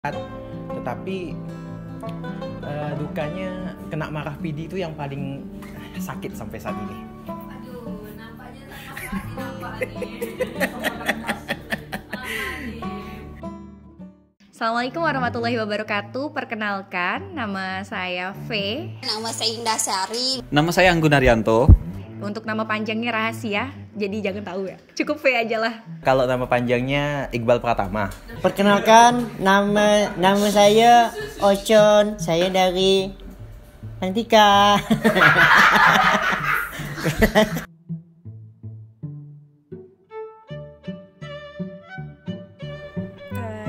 Tetapi dukanya kena marah PD itu yang paling sakit sampai saat ini. Aduh, nampaknya nampak nih. Assalamualaikum warahmatullahi wabarakatuh. Perkenalkan, nama saya V. Nama saya Indah Sari. Nama saya Anggun Arianto. Untuk nama panjangnya rahasia, jadi jangan tahu ya. Cukup V aja lah. Kalau nama panjangnya Iqbal Pratama. Perkenalkan, nama saya Ocon. Saya dari Antika.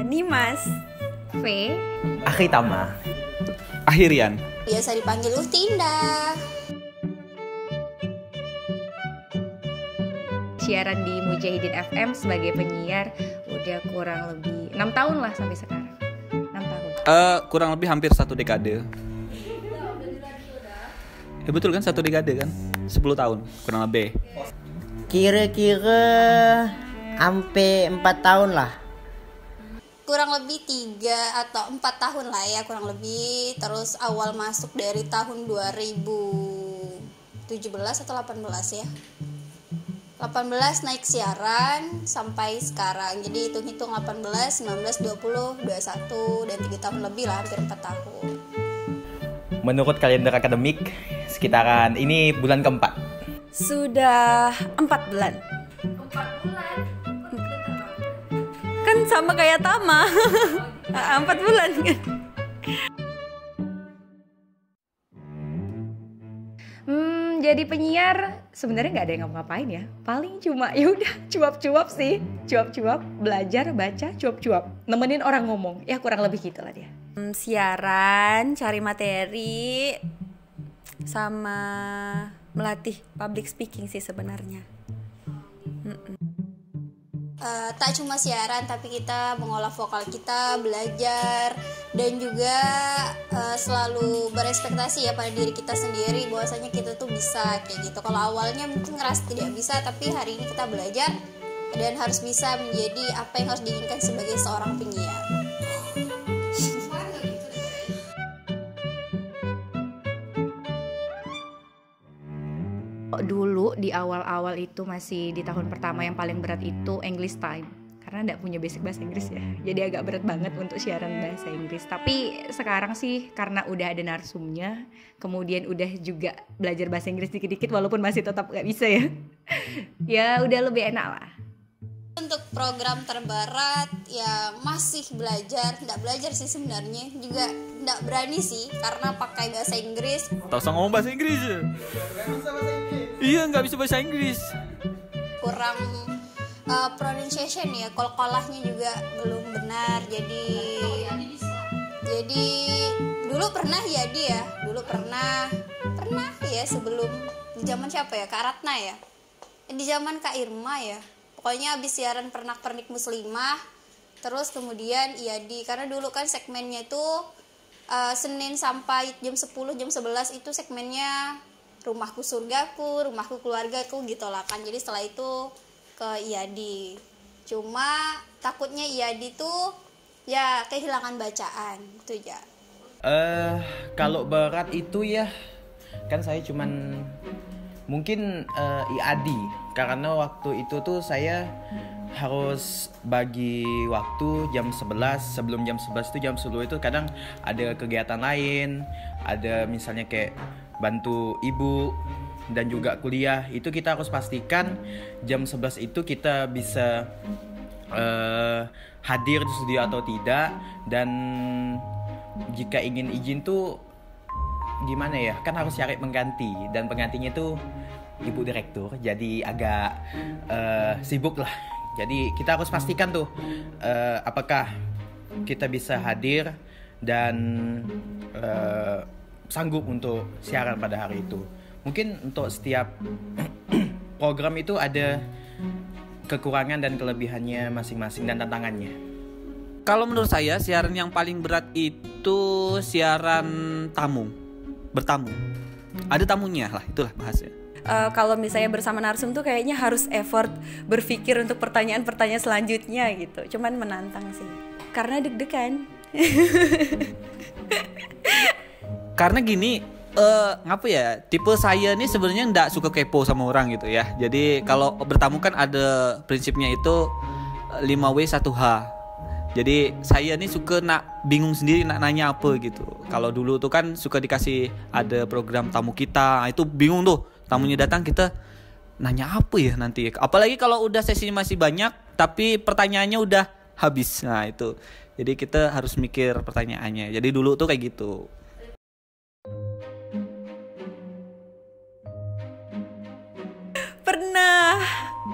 Nimas V. Akhitama. Akhirian. Biasa dipanggil Indah. Siaran di Mujahidin FM sebagai penyiar udah kurang lebih 6 tahun lah sampai sekarang. 6 tahun. Kurang lebih hampir 1 dekade. Ya betul kan, 1 dekade kan? 10 tahun kurang lebih. Kira-kira sampai 4 tahun lah. Kurang lebih 3 atau 4 tahun lah ya, kurang lebih. Terus awal masuk dari tahun 2017 atau 18 ya. 18 naik siaran sampai sekarang. Jadi hitung-hitung 18, 19, 20, 21 dan 3 tahun lebih lah, hampir 4 tahun. Menurut kalender akademik, sekitaran ini bulan keempat. Sudah 4 bulan. 4 bulan? Kan sama kayak Tama. 4 bulan kan. Jadi penyiar sebenarnya nggak ada yang ngapa-ngapain ya. Paling cuma ya udah cuap-cuap sih, cuap-cuap, belajar, baca, cuap-cuap, nemenin orang ngomong. Ya kurang lebih gitulah dia. Siaran, cari materi, sama melatih public speaking sih sebenarnya. Tak cuma siaran, tapi kita mengolah vokal kita, belajar, dan juga selalu berekspektasi ya pada diri kita sendiri bahwasanya kita tuh bisa kayak gitu. Kalau awalnya mungkin ngerasa tidak bisa, tapi hari ini kita belajar dan harus bisa menjadi apa yang harus diinginkan sebagai seorang penyiar. Dulu di awal-awal itu masih di tahun pertama yang paling berat itu English time, karena nggak punya basic bahasa Inggris ya, jadi agak berat banget untuk siaran bahasa Inggris. Tapi sekarang sih karena udah ada narsumnya, kemudian udah juga belajar bahasa Inggris dikit-dikit walaupun masih tetap nggak bisa ya. Ya udah lebih enak lah. Untuk program terberat ya masih belajar, tidak belajar sih sebenarnya, juga tidak berani sih karena pakai bahasa Inggris. Tak usah ngomong bahasa Inggris. Iya, nggak bisa bahasa Inggris. Kurang pronunciation ya, kol-kolahnya juga belum benar. Jadi dulu pernah ya dia, pernah ya sebelum di zaman siapa ya, Kak Ratna ya, di zaman Kak Irma ya. Pokoknya abis siaran pernak-pernik muslimah, terus kemudian Iyadi, karena dulu kan segmennya itu Senin sampai jam 10, jam 11 itu segmennya Rumahku Surgaku, Rumahku Keluargaku gitu lah kan. Jadi setelah itu ke Iyadi. Cuma takutnya Iyadi tuh ya kehilangan bacaan itu ya. Kalau berat itu ya, kan saya cuman mungkin IAD, karena waktu itu tuh saya harus bagi waktu jam 11, sebelum jam 11 itu jam 10 itu kadang ada kegiatan lain, ada misalnya kayak bantu ibu dan juga kuliah. Itu kita harus pastikan jam 11 itu kita bisa hadir di studio atau tidak, dan jika ingin izin tuh gimana ya, kan harus cari pengganti, dan penggantinya tuh ibu direktur, jadi agak sibuk lah. Jadi kita harus pastikan tuh apakah kita bisa hadir dan sanggup untuk siaran pada hari itu. Mungkin untuk setiap program itu ada kekurangan dan kelebihannya masing-masing dan tantangannya. Kalau menurut saya siaran yang paling berat itu siaran bertamu. Ada tamunya lah, itulah bahasanya. Kalau misalnya bersama narsum tuh kayaknya harus effort berpikir untuk pertanyaan-pertanyaan selanjutnya gitu. Cuman menantang sih. Karena deg-degan. Karena gini, ngapa ya? Tipe saya nih sebenarnya nggak suka kepo sama orang gitu ya. Jadi kalau bertamu kan ada prinsipnya itu 5W 1H. Jadi saya nih suka bingung sendiri nak nanya apa gitu. Kalau dulu tuh kan suka dikasih ada program tamu kita, itu bingung tuh tamunya datang kita nanya apa ya nanti. Apalagi kalau udah sesinya masih banyak tapi pertanyaannya udah habis. Nah itu. Jadi kita harus mikir pertanyaannya. Jadi dulu tuh kayak gitu. Pernah.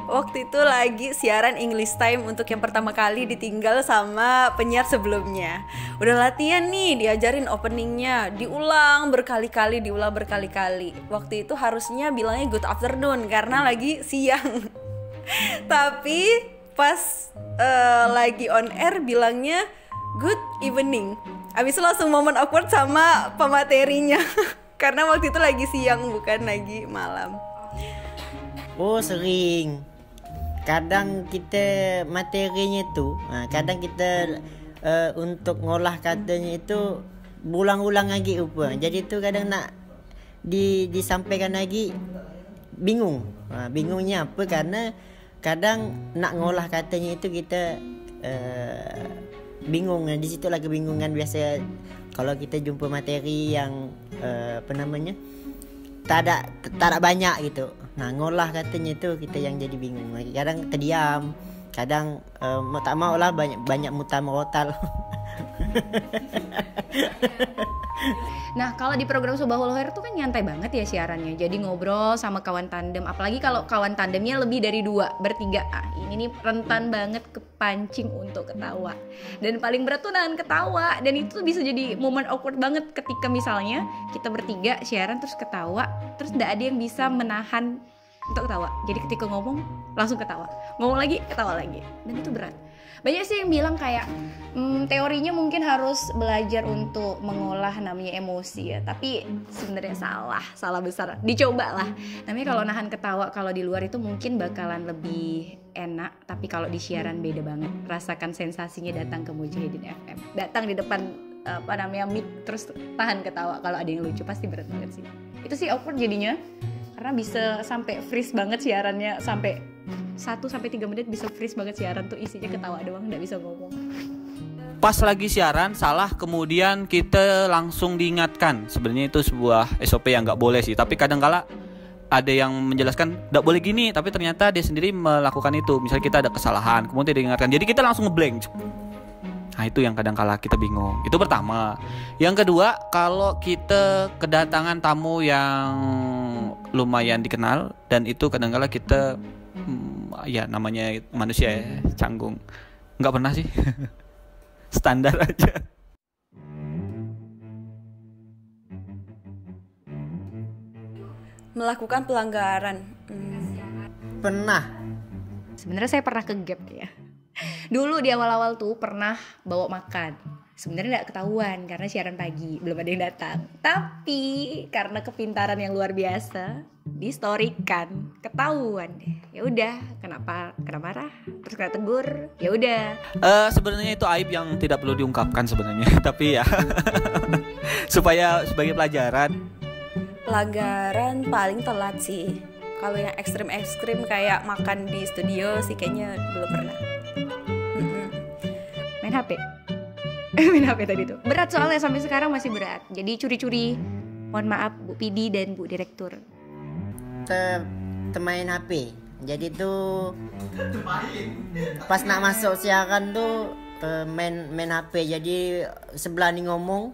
Waktu itu lagi siaran English Time untuk yang pertama kali ditinggal sama penyiar sebelumnya. Udah latihan nih, diajarin openingnya, diulang berkali-kali. Waktu itu harusnya bilangnya good afternoon karena lagi siang. Tapi pas lagi on air bilangnya good evening. Abis itu langsung momen awkward sama pematerinya. Karena waktu itu lagi siang bukan lagi malam. Oh sering. Kadang kita materinya itu, kadang kita untuk ngolah katanya itu berulang-ulang lagi apa. Jadi itu kadang nak disampaikan lagi bingung. Bingungnya apa? Karena kadang nak ngolah katanya itu kita bingung. Di situlah kebingungan biasa kalau kita jumpa materi yang tak ada banyak gitu. Nah ngolah katanya itu kita yang jadi bingung. Kadang terdiam, kadang mau tak mau lah banyak mutar merotal. Nah kalau di program Subahul Khair tuh kan nyantai banget ya siarannya. Jadi ngobrol sama kawan tandem. Apalagi kalau kawan tandemnya lebih dari 2, bertiga. Ini nih rentan banget kepancing untuk ketawa. Dan paling berat tuh nahan ketawa. Dan itu bisa jadi momen awkward banget ketika misalnya kita bertiga siaran terus ketawa, terus gak ada yang bisa menahan untuk ketawa. Jadi ketika ngomong langsung ketawa, ngomong lagi ketawa lagi. Dan itu berat. Banyak sih yang bilang kayak teorinya mungkin harus belajar untuk mengolah namanya emosi ya. Tapi sebenarnya salah besar. Dicoba lah. Namanya kalau nahan ketawa kalau di luar itu mungkin bakalan lebih enak. Tapi kalau di siaran beda banget. Rasakan sensasinya datang ke Mujahidin FM. Datang di depan mic terus tahan ketawa. Kalau ada yang lucu pasti berat banget sih. Itu sih awkward jadinya. Karena bisa sampai freeze banget siarannya, sampai 1-3 menit bisa freeze banget siaran tuh isinya ketawa doang, nggak bisa ngomong. Pas lagi siaran salah kemudian kita langsung diingatkan. Sebenarnya itu sebuah SOP yang nggak boleh sih, tapi kadang-kala ada yang menjelaskan nggak boleh gini, tapi ternyata dia sendiri melakukan itu. Misalnya kita ada kesalahan, kemudian dia diingatkan, jadi kita langsung ngeblank. Nah itu yang kadang-kala kita bingung. Itu pertama. Yang kedua, kalau kita kedatangan tamu yang lumayan dikenal dan itu kadang-kala kita ya namanya manusia ya, canggung. Nggak pernah sih. Standar aja. Melakukan pelanggaran. Pernah. Sebenarnya saya pernah ke gap ya. Dulu di awal-awal tuh pernah bawa makan. Sebenarnya nggak ketahuan karena siaran pagi, belum ada yang datang. Tapi karena kepintaran yang luar biasa, di-storykan, ketahuan deh. Ya udah, kena marah, terus kena tegur. Ya udah. Sebenarnya itu aib yang tidak perlu diungkapkan sebenarnya, tapi ya supaya sebagai pelajaran. Pelanggaran paling telat sih. Kalau yang ekstrim kayak makan di studio sih kayaknya belum pernah. Main HP. Main HP tadi tuh. Berat soalnya sampai sekarang masih berat. Jadi curi-curi. Mohon maaf Bu Pidi dan Bu Direktur. Main HP. Jadi tuh pas nak masuk siaran tuh main HP. Jadi sebelah ni ngomong,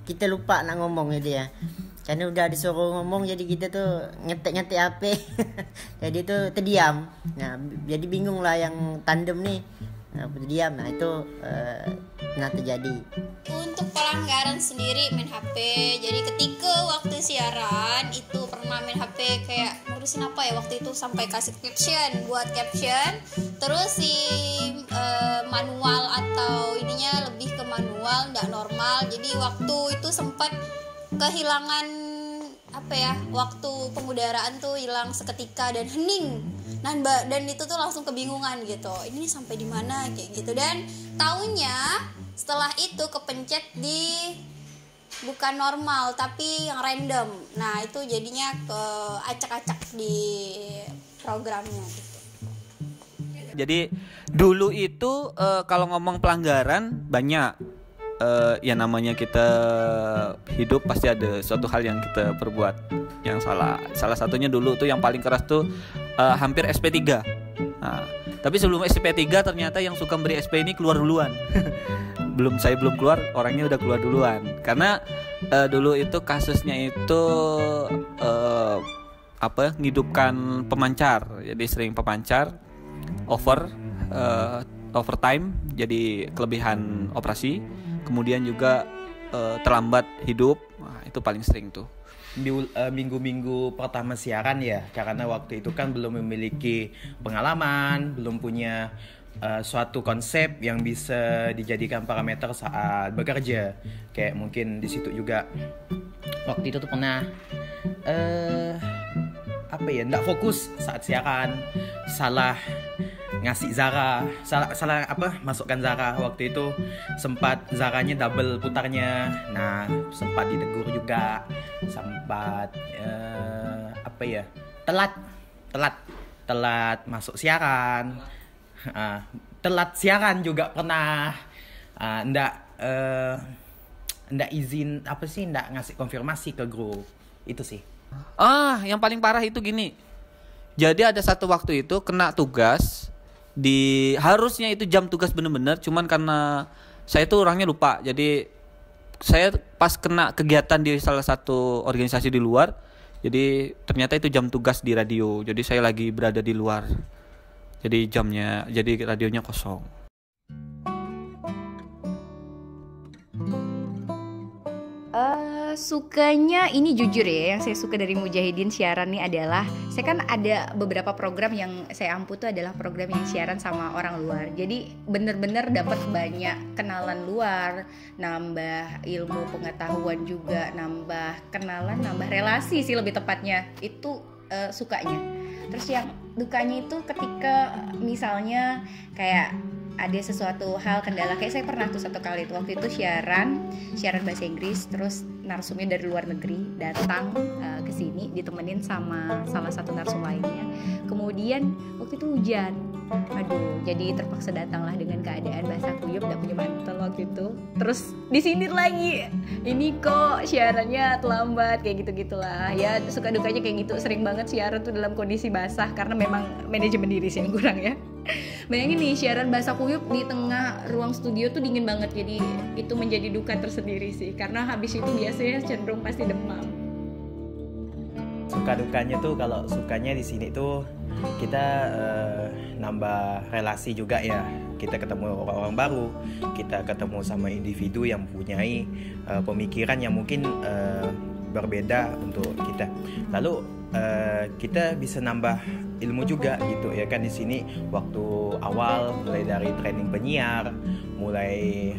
kita lupa nak ngomong gitu ya. Karena udah disuruh ngomong jadi kita tuh ngetik HP. Jadi tuh terdiam. Nah, jadi bingung lah yang tandem nih. Terdiam. Nah, itu terjadi. Untuk pelanggaran sendiri main HP. Jadi ketika waktu siaran itu pernah main HP kayak ngurusin apa ya waktu itu sampai kasih buat caption. Terus si manual atau ininya lebih ke manual, nggak normal. Jadi waktu itu sempat kehilangan waktu pengudaraan tuh hilang seketika dan hening. Dan itu tuh langsung kebingungan gitu. Ini sampai di mana kayak gitu, dan taunya Setelah itu kepencet di bukan normal tapi yang random. Nah itu jadinya ke acak-acak di programnya gitu. Jadi dulu itu kalau ngomong pelanggaran banyak. Ya namanya kita hidup pasti ada suatu hal yang kita perbuat yang salah. Salah satunya dulu tuh yang paling keras tuh hampir SP3. Nah, tapi sebelum SP3 ternyata yang suka beri SP ini keluar duluan. Saya belum keluar, orangnya udah keluar duluan. Karena dulu itu kasusnya itu ngidupkan pemancar. Jadi sering pemancar overtime, jadi kelebihan operasi. Kemudian juga terlambat hidup. Nah, itu paling sering tuh. Minggu-minggu pertama siaran ya, karena waktu itu kan belum memiliki pengalaman, belum punya suatu konsep yang bisa dijadikan parameter saat bekerja. Kayak mungkin di situ juga waktu itu tuh pernah nggak fokus saat siaran, salah ngasih Zara, salah masukkan Zara. Waktu itu sempat Zaranya double putarnya. Nah sempat ditegur juga, sempat telat masuk siaran. Telat siaran juga pernah. Ndak izin ndak ngasih konfirmasi ke grup. Itu sih. Yang paling parah itu gini. Jadi ada satu waktu itu kena tugas harusnya itu jam tugas bener-bener, cuman karena saya tuh orangnya lupa. Jadi saya pas kena kegiatan di salah satu organisasi di luar, jadi ternyata itu jam tugas di radio. Jadi saya lagi berada di luar. Jadi radionya kosong. Sukanya ini jujur ya, yang saya suka dari Mujahidin siaran nih adalah saya kan ada beberapa program yang saya ampu tuh adalah program yang siaran sama orang luar. Jadi bener-bener dapat banyak kenalan luar, nambah ilmu pengetahuan juga, nambah kenalan, nambah relasi sih lebih tepatnya. Itu sukanya. Terus yang dukanya itu ketika misalnya kayak ada sesuatu hal kendala, kayak saya pernah tuh satu kali tuh waktu itu siaran bahasa Inggris, terus narsumnya dari luar negeri datang ke sini ditemenin sama salah satu narsum lainnya. Kemudian waktu itu hujan, jadi terpaksa datanglah dengan keadaan basah kuyup, gak punya mantel waktu itu. Terus disindir lagi, ini kok siarannya terlambat, kayak gitu-gitulah. Ya suka dukanya kayak gitu, sering banget siaran tuh dalam kondisi basah karena memang manajemen diri sih yang kurang ya. Bayangin nih siaran basah kuyup di tengah ruang studio tuh dingin banget, jadi itu menjadi duka tersendiri sih, karena habis itu biasanya cenderung pasti demam. Suka dukanya tuh, kalau sukanya di sini tuh kita nambah relasi juga ya, kita ketemu orang-orang baru, kita ketemu sama individu yang mempunyai pemikiran yang mungkin berbeda untuk kita. Lalu kita bisa nambah ilmu juga gitu ya kan di sini. Waktu awal mulai dari training penyiar, mulai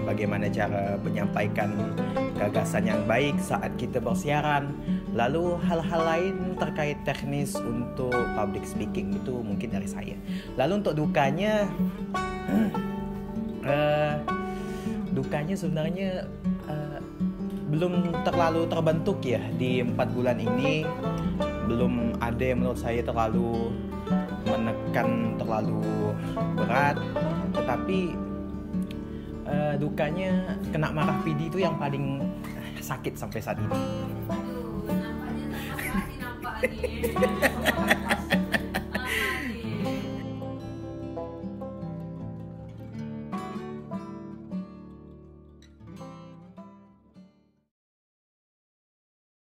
bagaimana cara menyampaikan gagasan yang baik saat kita bersiaran, lalu hal-hal lain terkait teknis untuk public speaking itu mungkin dari saya. Lalu untuk dukanya sebenarnya belum terlalu terbentuk ya di 4 bulan ini. Belum ada yang menurut saya terlalu menekan, terlalu berat. Tetapi dukanya kena marah PD itu yang paling sakit sampai saat ini. Aduh, nampaknya nampaknya